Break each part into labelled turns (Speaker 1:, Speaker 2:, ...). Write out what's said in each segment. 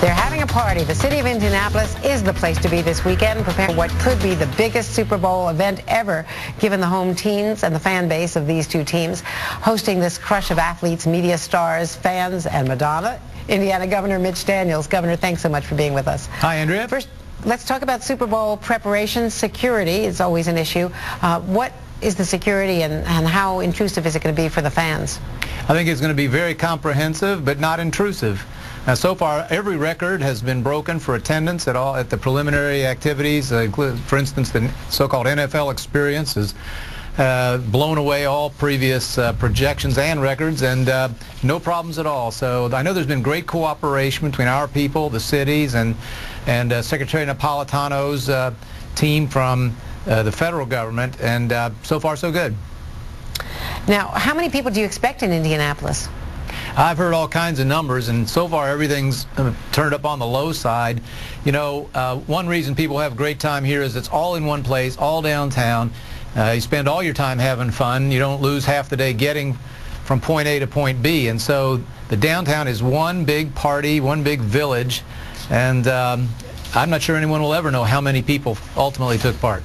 Speaker 1: They're having a party. The city of Indianapolis is the place to be this weekend, preparing for what could be the biggest Super Bowl event ever, given the home teams and the fan base of these two teams. Hosting this crush of athletes, media stars, fans, and Madonna, Indiana Governor Mitch Daniels. Governor, thanks so much for being with us.
Speaker 2: Hi, Andrea.
Speaker 1: First, let's talk about Super Bowl preparations. Security is always an issue. What is the security and how intrusive is it going to be for the fans?
Speaker 2: I think it's going to be very comprehensive, but not intrusive. Now, so far, every record has been broken for attendance at the preliminary activities. For instance, the so-called NFL experience has blown away all previous projections and records, and no problems at all. So I know there's been great cooperation between our people, the cities, and Secretary Napolitano's team from the federal government, and so far so good.
Speaker 1: Now, how many people do you expect in Indianapolis?
Speaker 2: I've heard all kinds of numbers, and so far everything's turned up on the low side. You know, one reason people have a great time here is it's all in one place, all downtown. You spend all your time having fun. You don't lose half the day getting from point A to point B. And so the downtown is one big party, one big village, and I'm not sure anyone will ever know how many people ultimately took part.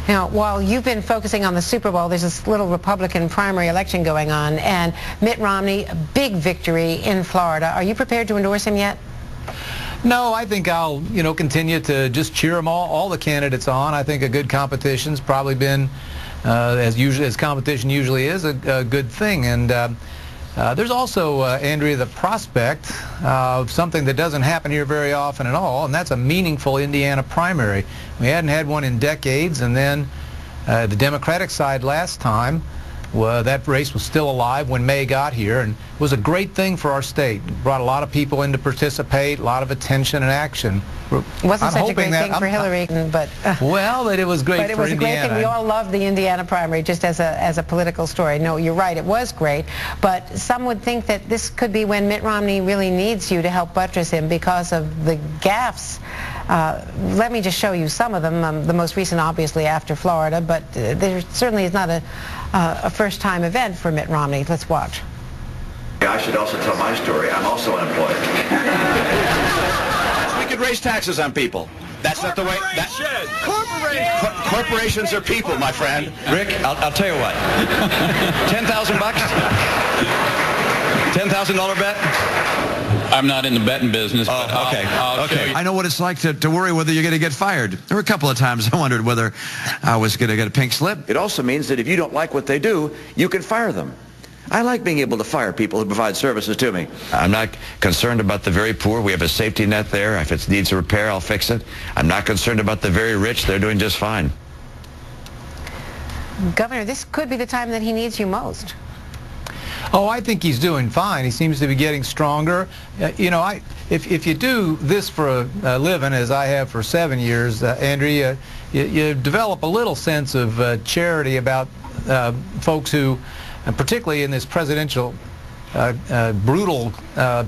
Speaker 1: Now, while you've been focusing on the Super Bowl, there's this little Republican primary election going on, and Mitt Romney, a big victory in Florida. Are you prepared to endorse him yet?
Speaker 2: No, I think I'll, continue to just cheer them all the candidates on. I think a good competition's probably been, as competition usually is, a good thing. And there's also, Andrea, the prospect of something that doesn't happen here very often at all, and that's a meaningful Indiana primary. We hadn't had one in decades, and then the Democratic side last time, that race was still alive when May got here, and it was a great thing for our state. It brought a lot of people in to participate, a lot of attention and action.
Speaker 1: It wasn't such a great thing for Hillary, but
Speaker 2: well, it was great for Indiana.
Speaker 1: But it was a great thing. We all loved the Indiana primary just as a political story. No, you're right, it was great, but some would think that this could be when Mitt Romney really needs you to help buttress him because of the gaffes. Let me just show you some of them. The most recent, obviously, after Florida, but there certainly is not a first-time event for Mitt Romney. Let's watch.
Speaker 3: I should also tell my story. I'm also unemployed. We could raise taxes on people. That's not the way. Corporations are people, my friend. Rick, I'll tell you what. 10,000 bucks? $10,000 bet?
Speaker 4: I'm not in the betting business, but
Speaker 3: okay.
Speaker 4: I'll show you.
Speaker 5: I know what it's like to worry whether you're going to get fired. There were a couple of times I wondered whether I was going to get a pink slip.
Speaker 3: It also means that if you don't like what they do, you can fire them. I like being able to fire people who provide services to me. I'm not concerned about the very poor. We have a safety net there. If it needs a repair, I'll fix it. I'm not concerned about the very rich. They're doing just fine.
Speaker 1: Governor, this could be the time that he needs you most.
Speaker 2: Oh, I think he's doing fine. He seems to be getting stronger. If you do this for a living, as I have for 7 years, Andrea, you develop a little sense of charity about folks who, and particularly in this presidential brutal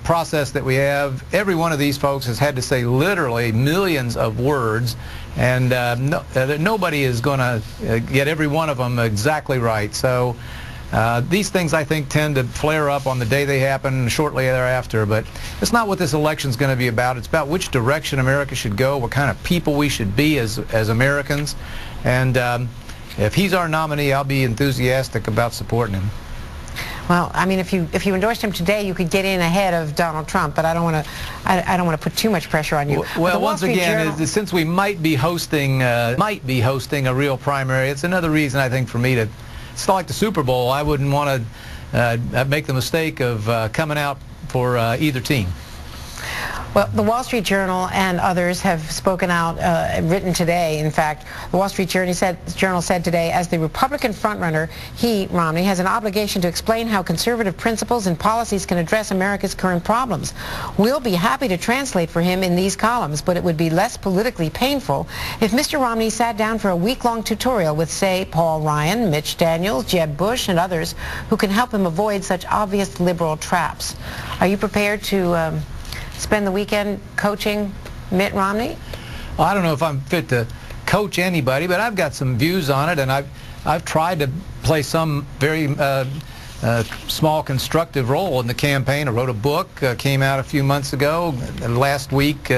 Speaker 2: process that we have, every one of these folks has had to say literally millions of words, and nobody is going to get every one of them exactly right. So these things, I think, tend to flare up on the day they happen, shortly thereafter. But it's not what this election is going to be about. It's about which direction America should go, what kind of people we should be as Americans. And if he's our nominee, I'll be enthusiastic about supporting him.
Speaker 1: Well, I mean, if you endorsed him today, you could get in ahead of Donald Trump. But I don't want to put too much pressure on you.
Speaker 2: Well, once again, since we might be hosting a real primary, it's another reason, I think, for me to. It's not like the Super Bowl. I wouldn't want to make the mistake of coming out for either team.
Speaker 1: Well, the Wall Street Journal and others have spoken out, written today, in fact. The Wall Street Journal said today, as the Republican frontrunner, he, Romney, has an obligation to explain how conservative principles and policies can address America's current problems. We'll be happy to translate for him in these columns, but it would be less politically painful if Mr. Romney sat down for a week-long tutorial with, say, Paul Ryan, Mitch Daniels, Jeb Bush, and others who can help him avoid such obvious liberal traps. Are you prepared to spend the weekend coaching Mitt Romney?
Speaker 2: Well, I don't know if I'm fit to coach anybody, but I've got some views on it, and I've tried to play some very small constructive role in the campaign. I wrote a book, came out a few months ago. Last week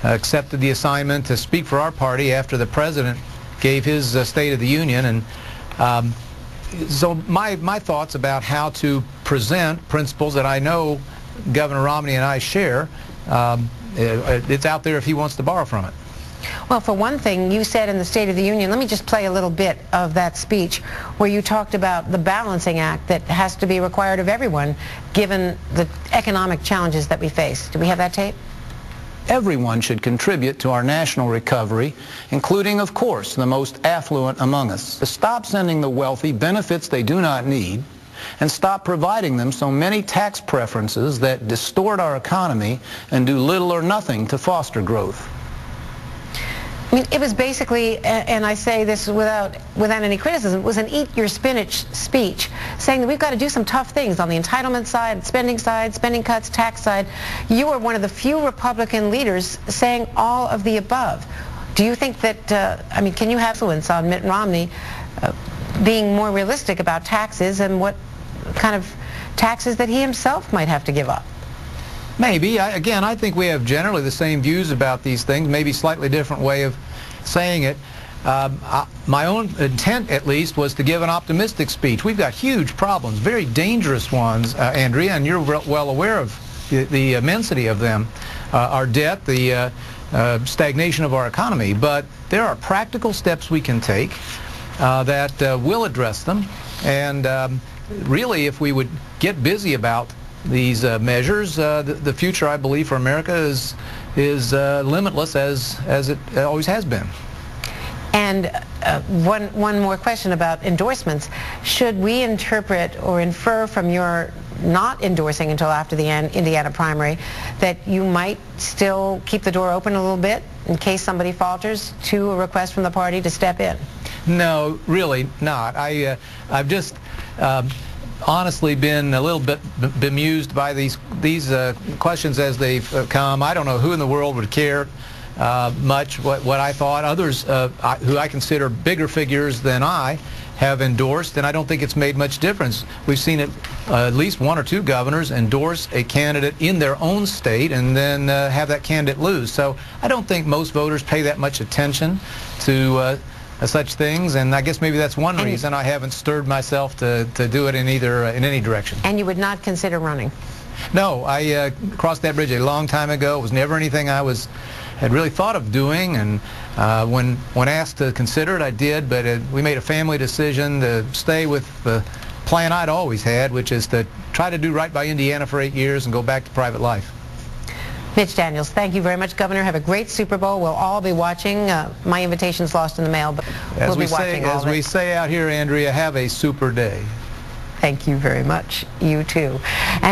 Speaker 2: accepted the assignment to speak for our party after the president gave his State of the Union. And so my thoughts about how to present principles that I know Governor Romney and I share, it's out there if he wants to borrow from it.
Speaker 1: Well, for one thing, you said in the State of the Union, let me just play a little bit of that speech where you talked about the balancing act that has to be required of everyone given the economic challenges that we face. Do we have that tape?
Speaker 6: Everyone should contribute to our national recovery, including, of course, the most affluent among us. To stop sending the wealthy benefits they do not need and stop providing them so many tax preferences that distort our economy and do little or nothing to foster growth.
Speaker 1: I mean, it was basically, and I say this without any criticism, it was an eat your spinach speech saying that we've got to do some tough things on the entitlement side, spending cuts, tax side. You were one of the few Republican leaders saying all of the above. Do you think that, I mean, can you have influence on Mitt Romney being more realistic about taxes and what kind of taxes that he himself might have to give up?
Speaker 2: Maybe. Again, I think we have generally the same views about these things, maybe slightly different way of saying it. My own intent, at least, was to give an optimistic speech. We've got huge problems, very dangerous ones, Andrea, and you're well aware of the immensity of them. Our debt, the stagnation of our economy. But there are practical steps we can take that will address them. And really, if we would get busy about these measures, the future, I believe, for America is limitless as it always has been.
Speaker 1: And one more question about endorsements. Should we interpret or infer from your not endorsing until after the Indiana primary that you might still keep the door open a little bit in case somebody falters to a request from the party to step in?
Speaker 2: No, really not. I've just honestly been a little bit bemused by these questions as they've come. I don't know who in the world would care much what I thought. Others who I consider bigger figures than I have endorsed, and I don't think it's made much difference. We've seen at least one or two governors endorse a candidate in their own state and then have that candidate lose. So I don't think most voters pay that much attention to such things, and I guess maybe that's one reason I haven't stirred myself to do it in any direction.
Speaker 1: And you would not consider running?
Speaker 2: No, I crossed that bridge a long time ago. It was never anything I had really thought of doing, and when asked to consider it, I did, but we made a family decision to stay with the plan I'd always had, which is to try to do right by Indiana for 8 years and go back to private life.
Speaker 1: Mitch Daniels, thank you very much, Governor. Have a great Super Bowl. We'll all be watching. My invitation's lost in the mail, but we'll be watching all of it.
Speaker 2: As we say out here, Andrea, have a super day.
Speaker 1: Thank you very much. You too. And